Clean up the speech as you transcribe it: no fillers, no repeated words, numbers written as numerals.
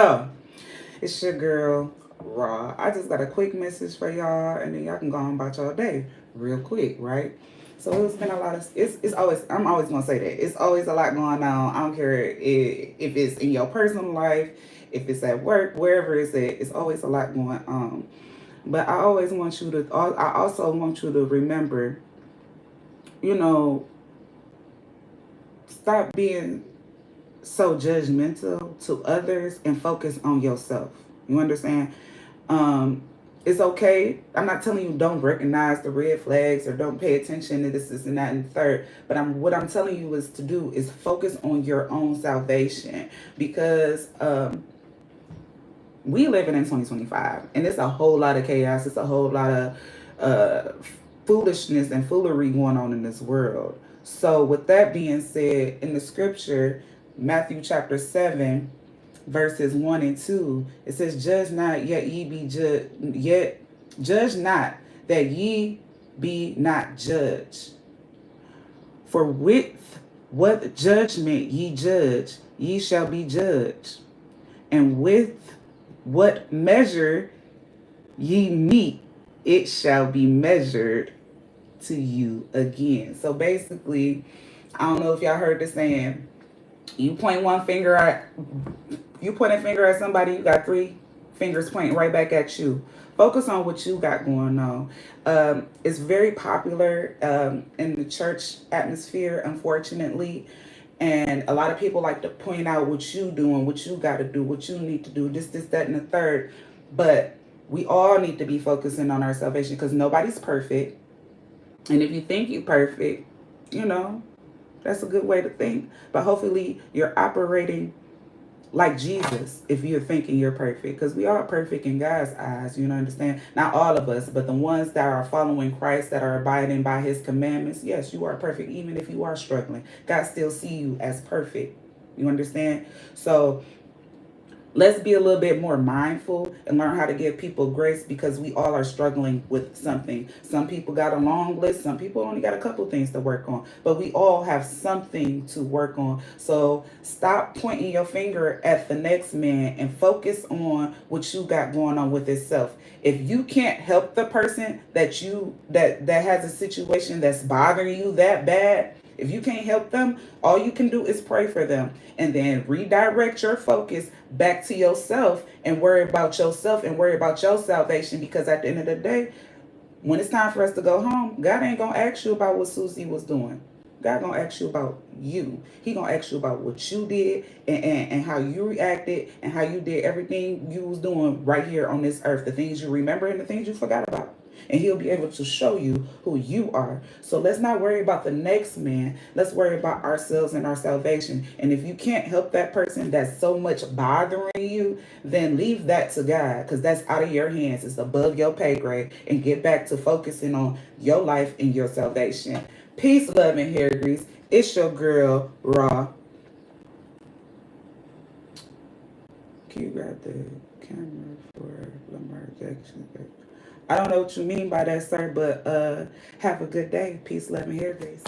Oh, it's your girl, Raw. I just got a quick message for y'all, and then y'all can go on about y'all day real quick, right? So it's been a lot of it's always I'm always gonna say that it's always a lot going on. I don't care if it's in your personal life, if it's at work, wherever it's at. It's always a lot going on. But I always want you to. I also want you to remember, you know, stop being so judgmental to others and focus on yourself. You understand? Um, it's okay. I'm not telling you don't recognize the red flags or don't pay attention to this and that and the third. But what I'm telling you is to do is focus on your own salvation because we living in 2025 and it's a whole lot of chaos. It's a whole lot of uh, foolishness and foolery going on in this world. So with that being said, in the scripture, Matthew chapter 7, verses 1 and 2, it says, Judge not, yet ye be judged, yet judge not, that ye be not judged. For with what judgment ye judge, ye shall be judged. And with what measure ye meet, it shall be measured to you again. So basically, I don't know if y'all heard the saying, you point one finger at you point a finger at somebody, you got three fingers pointing right back at you. Focus on what you got going on. It's very popular in the church atmosphere, unfortunately. And a lot of people like to point out what you doing, what you got to do, what you need to do, this, that, and the third. But we all need to be focusing on our salvation because nobody's perfect. And if you think you're perfect, you know, that's a good way to think. But hopefully you're operating like Jesus if you're thinking you're perfect. Because we are perfect in God's eyes, you know, understand? Not all of us, but the ones that are following Christ, that are abiding by his commandments, yes, you are perfect. Even if you are struggling, God still see you as perfect. You understand? So let's be a little bit more mindful and learn how to give people grace because we all are struggling with something. Some people got a long list. Some people only got a couple things to work on, but we all have something to work on. So stop pointing your finger at the next man and focus on what you got going on with itself. If you can't help the person that has a situation that's bothering you that bad, if you can't help them, all you can do is pray for them and then redirect your focus back to yourself and worry about yourself and worry about your salvation. Because at the end of the day, when it's time for us to go home, God ain't going to ask you about what Susie was doing. God going to ask you about you. He going to ask you about what you did and how you reacted and how you did everything you was doing right here on this earth. The things you remember and the things you forgot about. And he'll be able to show you who you are. So let's not worry about the next man. Let's worry about ourselves and our salvation. And if you can't help that person that's so much bothering you, then leave that to God because that's out of your hands. It's above your pay grade. And get back to focusing on your life and your salvation. Peace, love, and hair grease. It's your girl, Raw. Can you grab the camera for Lamar Jackson? I don't know what you mean by that, sir, but have a good day. Peace, love, and hair grease.